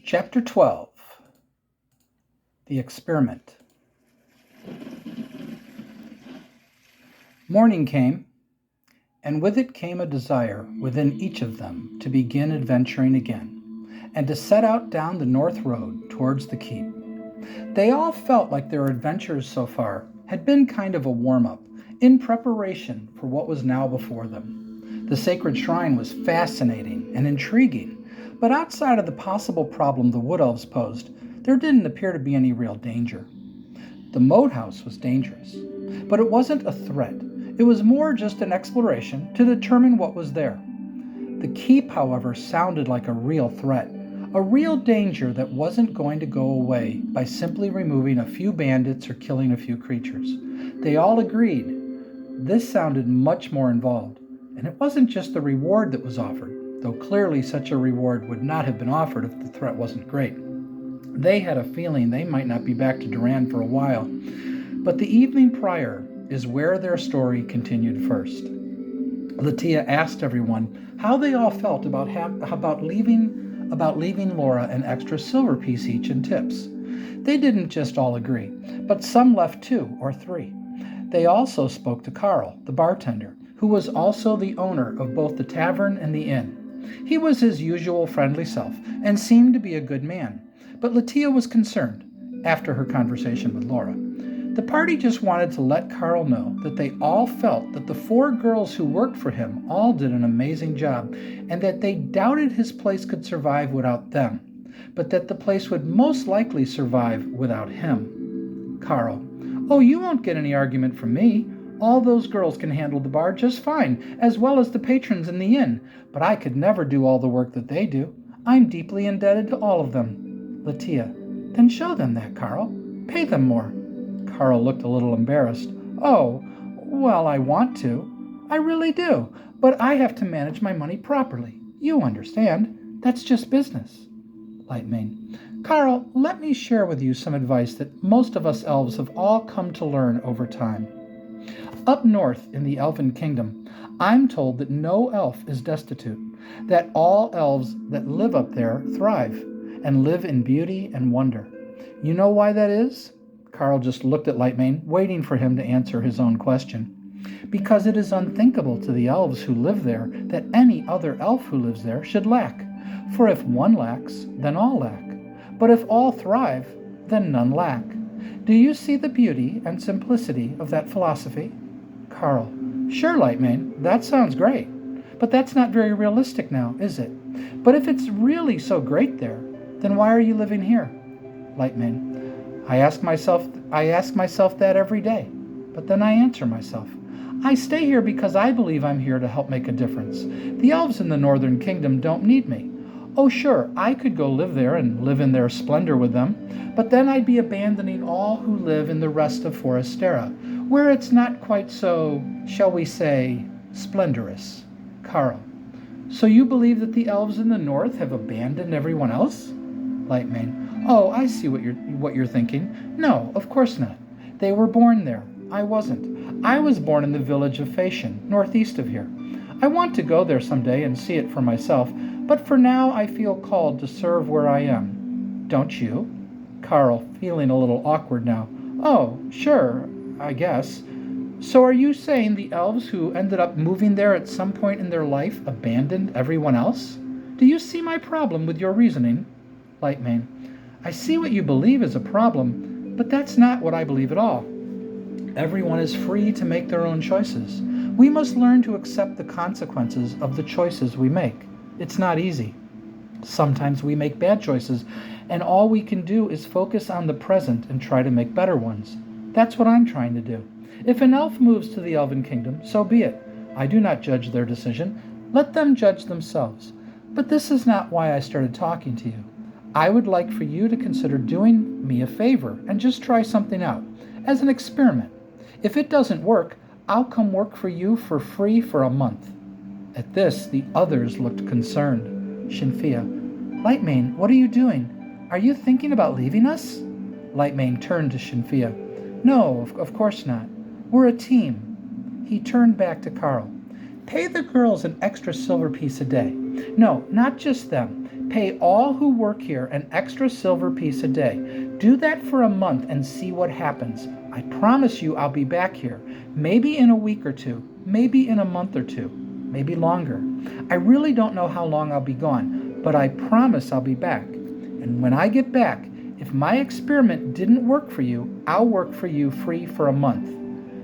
Chapter 12. The Experiment. Morning came, and with it came a desire within each of them to begin adventuring again, and to set out down the north road towards the keep. They all felt like their adventures so far had been kind of a warm-up, in preparation for what was now before them. The sacred shrine was fascinating and intriguing, but outside of the possible problem the Wood Elves posed, there didn't appear to be any real danger. The moat house was dangerous, but it wasn't a threat. It was more just an exploration to determine what was there. The keep, however, sounded like a real threat, a real danger that wasn't going to go away by simply removing a few bandits or killing a few creatures. They all agreed. This sounded much more involved, and it wasn't just the reward that was offered, though clearly such a reward would not have been offered if the threat wasn't great. They had a feeling they might not be back to Duran for a while, but the evening prior is where their story continued first. Latia asked everyone how they all felt about leaving Laura an extra silver piece each in tips. They didn't just all agree, but some left 2 or 3. They also spoke to Carl, the bartender, who was also the owner of both the tavern and the inn. He was his usual friendly self and seemed to be a good man, but Latia was concerned after her conversation with Laura. The party just wanted to let Carl know that they all felt that the 4 girls who worked for him all did an amazing job, and that they doubted his place could survive without them, but that the place would most likely survive without him. Carl: "Oh, you won't get any argument from me. All those girls can handle the bar just fine, as well as the patrons in the inn, but I could never do all the work that they do. I'm deeply indebted to all of them." Latia: "Then show them that, Carl. Pay them more." Carl looked a little embarrassed. "Oh, well, I want to. I really do. But I have to manage my money properly. You understand. That's just business." Lightmane: "Carl, let me share with you some advice that most of us elves have all come to learn over time. Up north in the Elven Kingdom, I'm told that no elf is destitute, that all elves that live up there thrive, and live in beauty and wonder. You know why that is?" Carl just looked at Lightmane, waiting for him to answer his own question. "Because it is unthinkable to the elves who live there that any other elf who lives there should lack. For if one lacks, then all lack. But if all thrive, then none lack. Do you see the beauty and simplicity of that philosophy?" Carl: "Sure, Lightmane, that sounds great. But that's not very realistic now, is it? But if it's really so great there, then why are you living here?" Lightmane: I ask myself that every day, but then I answer myself. I stay here because I believe I'm here to help make a difference. The elves in the Northern Kingdom don't need me. Oh, sure, I could go live there and live in their splendor with them, but then I'd be abandoning all who live in the rest of Forestera, where it's not quite so, shall we say, splendorous. Carl: "So you believe that the elves in the north have abandoned everyone else?" Lightmane: "Oh, I see what you're thinking. No, of course not. They were born there. I wasn't. I was born in the village of Fashion, northeast of here. I want to go there someday and see it for myself, but for now I feel called to serve where I am. Don't you?" Carl, feeling a little awkward now: "Oh, sure, I guess. So are you saying the elves who ended up moving there at some point in their life abandoned everyone else? Do you see my problem with your reasoning?" Lightmane: "I see what you believe is a problem, but that's not what I believe at all. Everyone is free to make their own choices. We must learn to accept the consequences of the choices we make. It's not easy. Sometimes we make bad choices, and all we can do is focus on the present and try to make better ones. That's what I'm trying to do. If an elf moves to the Elven Kingdom, so be it. I do not judge their decision. Let them judge themselves. But this is not why I started talking to you. I would like for you to consider doing me a favor and just try something out, as an experiment. If it doesn't work, I'll come work for you for free for a month." At this, the others looked concerned. Shinfia: "Lightmane, what are you doing? Are you thinking about leaving us?" Lightmane turned to Shinfia. "No, of course not. We're a team." He turned back to Carl. "Pay the girls an extra silver piece a day. No, not just them. Pay all who work here an extra silver piece a day. Do that for a month and see what happens. I promise you I'll be back here. Maybe in a week or two. Maybe in a month or two. Maybe longer. I really don't know how long I'll be gone, but I promise I'll be back. And when I get back, if my experiment didn't work for you, I'll work for you free for a month.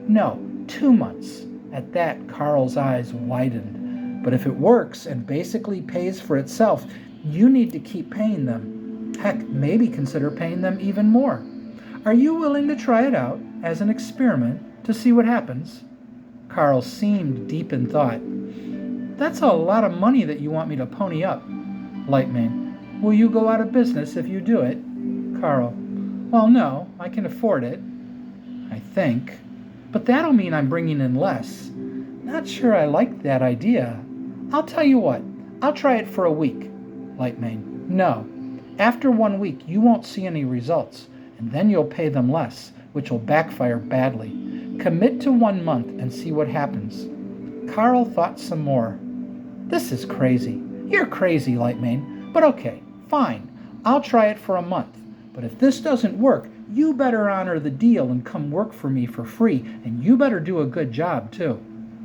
No, 2 months. At that, Carl's eyes widened. But if it works and basically pays for itself, you need to keep paying them. Heck, maybe consider paying them even more. Are you willing to try it out as an experiment to see what happens? Carl seemed deep in thought. That's a lot of money that you want me to pony up. Lightmane, will you go out of business if you do it? Carl, well, no, I can afford it. I think. But that'll mean I'm bringing in less. Not sure I like that idea. I'll tell you what, I'll try it for a week. Lightmane, no. After 1 week, you won't see any results, and then you'll pay them less, which will backfire badly. Commit to 1 month and see what happens. Carl thought some more. This is crazy. You're crazy, Lightmane, but okay, fine. I'll try it for a month. But if this doesn't work, you better honor the deal and come work for me for free, and you better do a good job, too.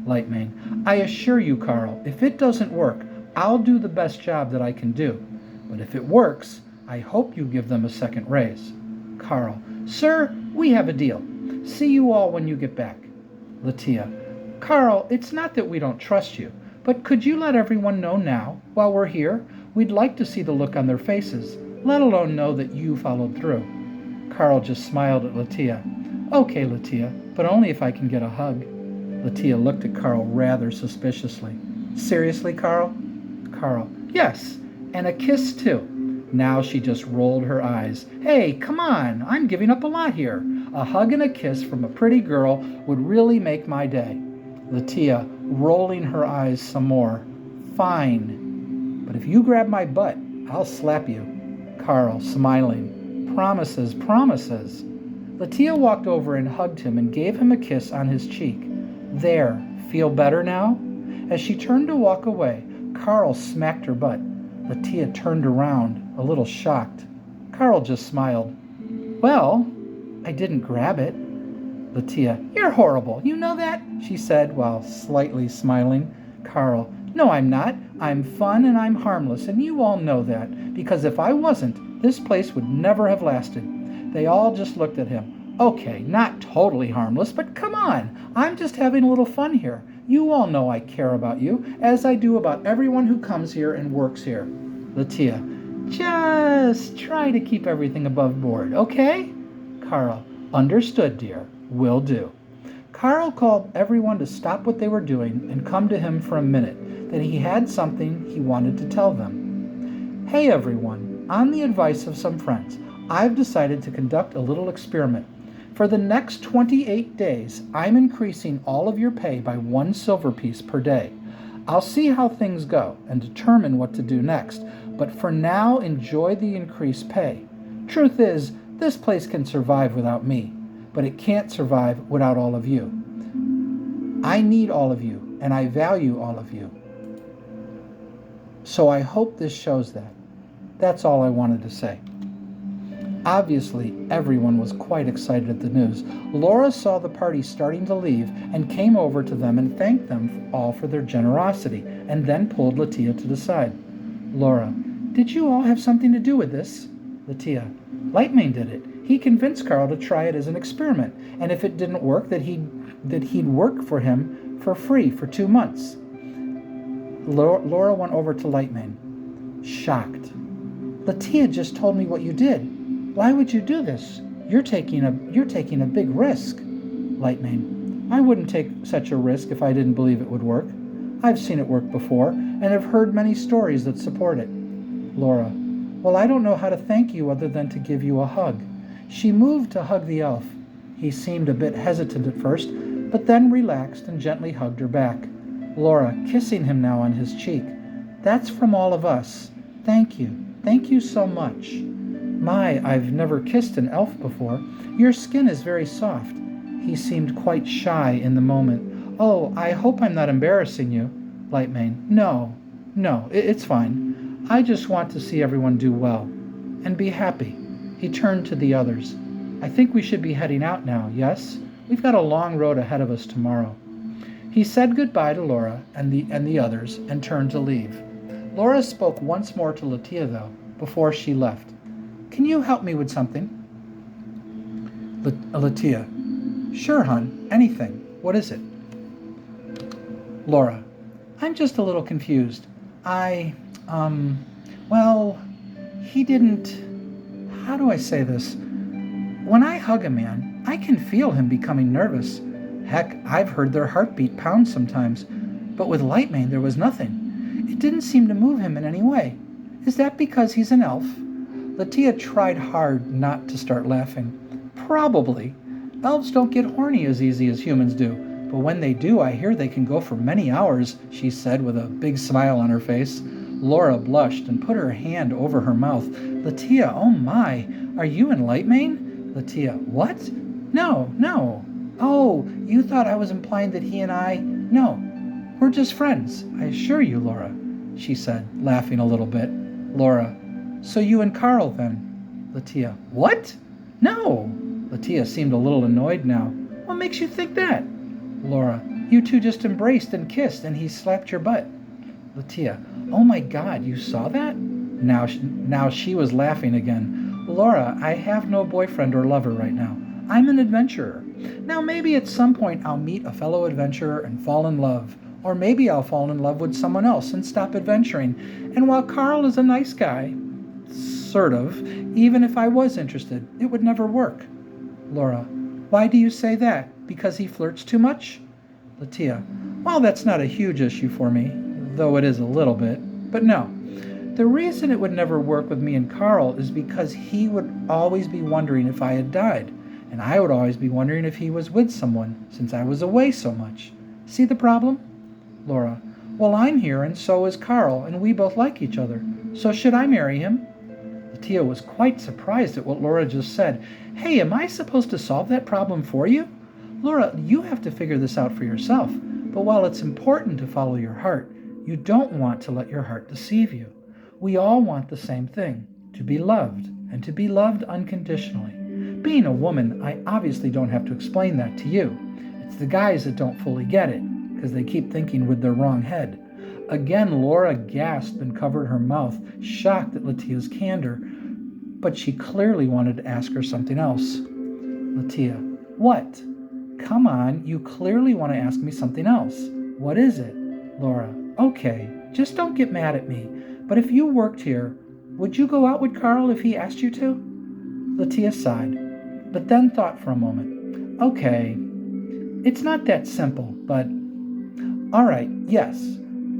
Lightmane, I assure you, Carl, if it doesn't work, I'll do the best job that I can do. But if it works, I hope you give them a second raise. Carl, sir, we have a deal. See you all when you get back. Latia, Carl, it's not that we don't trust you, but could you let everyone know now, while we're here? We'd like to see the look on their faces, let alone know that you followed through. Carl just smiled at Latia. Okay, Latia, but only if I can get a hug. Latia looked at Carl rather suspiciously. Seriously, Carl? Carl, yes, and a kiss too. Now she just rolled her eyes. Hey, come on, I'm giving up a lot here. A hug and a kiss from a pretty girl would really make my day. Latia, rolling her eyes some more. Fine, but if you grab my butt, I'll slap you. Carl, smiling. Promises, promises. Latia walked over and hugged him and gave him a kiss on his cheek. There, feel better now? As she turned to walk away, Carl smacked her butt. Latia turned around, a little shocked. Carl just smiled. Well, I didn't grab it. Latia, you're horrible, you know that? She said while slightly smiling. Carl, no, I'm not. I'm fun and I'm harmless, and you all know that, because if I wasn't, this place would never have lasted. They all just looked at him. Okay, not totally harmless, but come on, I'm just having a little fun here. You all know I care about you, as I do about everyone who comes here and works here. Latia, just try to keep everything above board, okay? Carl, understood, dear. Will do. Carl called everyone to stop what they were doing and come to him for a minute, that he had something he wanted to tell them. Hey everyone, on the advice of some friends, I've decided to conduct a little experiment. For the next 28 days, I'm increasing all of your pay by 1 silver piece per day. I'll see how things go and determine what to do next, but for now, enjoy the increased pay. Truth is, this place can survive without me, but it can't survive without all of you. I need all of you, and I value all of you. So I hope this shows that. That's all I wanted to say. Obviously, everyone was quite excited at the news. Laura saw the party starting to leave and came over to them and thanked them all for their generosity, and then pulled Latia to the side. Laura, did you all have something to do with this? Latia, Lightmane did it. He convinced Carl to try it as an experiment, and if it didn't work, that he'd work for him for free for 2 months. Laura went over to Lightmane, shocked. Latia just told me what you did. Why would you do this? You're taking a big risk. Lightmane, I wouldn't take such a risk if I didn't believe it would work. I've seen it work before, and have heard many stories that support it. Laura, well, I don't know how to thank you other than to give you a hug. She moved to hug the elf. He seemed a bit hesitant at first, but then relaxed and gently hugged her back. Laura, kissing him now on his cheek. That's from all of us. Thank you. Thank you so much. My, I've never kissed an elf before. Your skin is very soft. He seemed quite shy in the moment. Oh, I hope I'm not embarrassing you. Lightmane, no, it's fine. I just want to see everyone do well and be happy." He turned to the others. "I think we should be heading out now, yes? We've got a long road ahead of us tomorrow." He said goodbye to Laura and the others and turned to leave. Laura spoke once more to Latia, though, before she left. "Can you help me with something?" Latia: "Sure, hon, anything. What is it?" Laura: "I'm just a little confused. Well, he didn't... How do I say this? When I hug a man, I can feel him becoming nervous. Heck, I've heard their heartbeat pound sometimes. But with Lightmane, there was nothing. It didn't seem to move him in any way. Is that because he's an elf?" Latia tried hard not to start laughing. "Probably. Elves don't get horny as easy as humans do. But when they do, I hear they can go for many hours," she said with a big smile on her face. Laura blushed and put her hand over her mouth. "Latia, oh my, are you and Lightmane?" Latia: "What? No. Oh, you thought I was implying that he and I... No, we're just friends, I assure you, Laura," she said, laughing a little bit. Laura: "So you and Carl, then?" Latia: "What? No." Latia seemed a little annoyed now. "What makes you think that?" Laura: "You two just embraced and kissed, and he slapped your butt." Latia: "Oh my God, you saw that?" Now she was laughing again. "Laura, I have no boyfriend or lover right now. I'm an adventurer. Now maybe at some point I'll meet a fellow adventurer and fall in love. Or maybe I'll fall in love with someone else and stop adventuring. And while Carl is a nice guy, sort of, even if I was interested, it would never work." Laura: "Why do you say that? Because he flirts too much?" Latia: "Well, that's not a huge issue for me, though it is a little bit. But no. The reason it would never work with me and Carl is because he would always be wondering if I had died, and I would always be wondering if he was with someone, since I was away so much. See the problem?" Laura: "Well, I'm here, and so is Carl, and we both like each other. So should I marry him?" Latia was quite surprised at what Laura just said. "Hey, am I supposed to solve that problem for you? Laura, you have to figure this out for yourself. But while it's important to follow your heart, you don't want to let your heart deceive you. We all want the same thing, to be loved, and to be loved unconditionally. Being a woman, I obviously don't have to explain that to you. It's the guys that don't fully get it, because they keep thinking with their wrong head." Again, Laura gasped and covered her mouth, shocked at Latia's candor, but she clearly wanted to ask her something else. Latia: "What? Come on, you clearly want to ask me something else. What is it?" Laura: "Okay, just don't get mad at me, but if you worked here, would you go out with Carl if he asked you to?" Latia sighed, but then thought for a moment. "Okay, it's not that simple, but... All right, yes.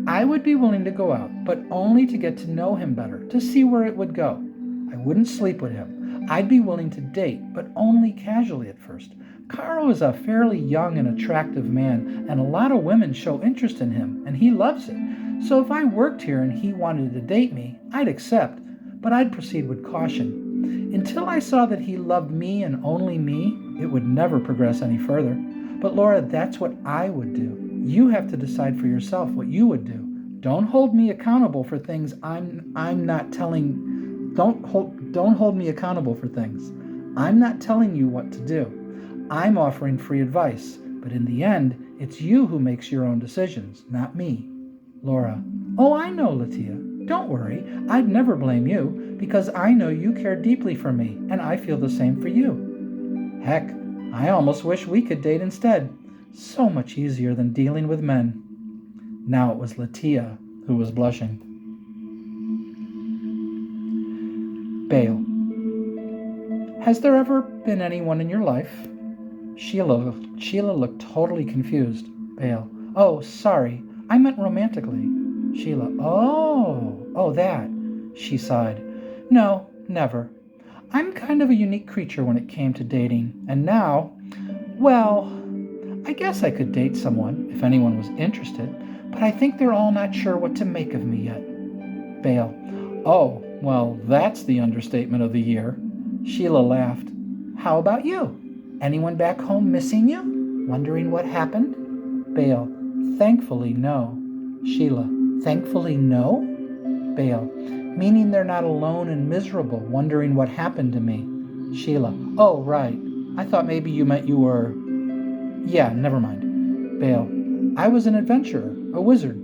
I would be willing to go out, but only to get to know him better, to see where it would go. I wouldn't sleep with him. I'd be willing to date, but only casually at first. Carl is a fairly young and attractive man, and a lot of women show interest in him, and he loves it. So if I worked here and he wanted to date me, I'd accept, but I'd proceed with caution. Until I saw that he loved me and only me, it would never progress any further. But Laura, that's what I would do. You have to decide for yourself what you would do. Don't hold me accountable for things I'm not telling. Don't hold me accountable for things. I'm not telling you what to do. I'm offering free advice, but in the end, it's you who makes your own decisions, not me." Laura: "Oh, I know, Latia. Don't worry. I'd never blame you, because I know you care deeply for me, and I feel the same for you. Heck, I almost wish we could date instead. So much easier than dealing with men." Now it was Latia who was blushing. Bale: "Has there ever been anyone in your life?" Sheila looked totally confused. Bale: "Oh, sorry. I meant romantically." Sheila: Oh, that." She sighed. "No, never. I'm kind of a unique creature when it came to dating, and now, well, I guess I could date someone if anyone was interested, but I think they're all not sure what to make of me yet." Bale: "Oh, well, that's the understatement of the year." Sheila laughed. "How about you? Anyone back home missing you? Wondering what happened?" Bale: "Thankfully, no." Sheila: "Thankfully, no?" Bale: Meaning they're not alone and miserable, wondering what happened to me. Sheila: Oh, right. I thought maybe you meant you were... Yeah, never mind. Bale: I was an adventurer, a wizard.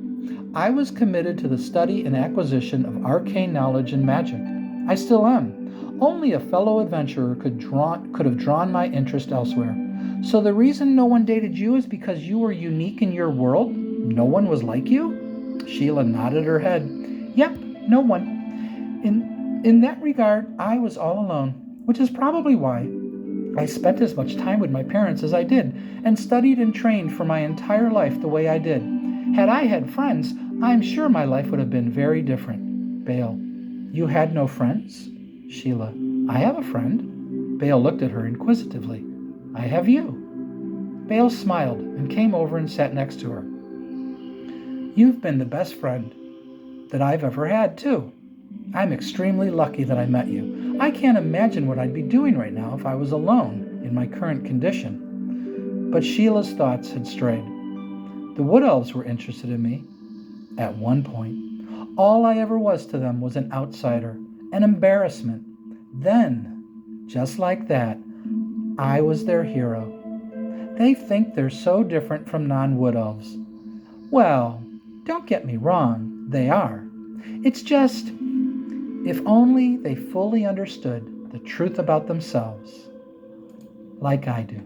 I was committed to the study and acquisition of arcane knowledge and magic. I still am. Only a fellow adventurer could have drawn my interest elsewhere. So the reason no one dated you is because you were unique in your world? No one was like you? Sheila nodded her head. Yep, no one. In that regard, I was all alone, which is probably why I spent as much time with my parents as I did, and studied and trained for my entire life the way I did. Had I had friends, I'm sure my life would have been very different. Bale: You had no friends? Sheila: I have a friend. Bale looked at her inquisitively. I have you. Bale smiled and came over and sat next to her. You've been the best friend that I've ever had, too. I'm extremely lucky that I met you. I can't imagine what I'd be doing right now if I was alone in my current condition. But Sheila's thoughts had strayed. The Wood Elves were interested in me. At one point, all I ever was to them was an outsider, an embarrassment. Then, just like that, I was their hero. They think they're so different from non-Wood Elves. Well, don't get me wrong, they are. It's just, if only they fully understood the truth about themselves, like I do.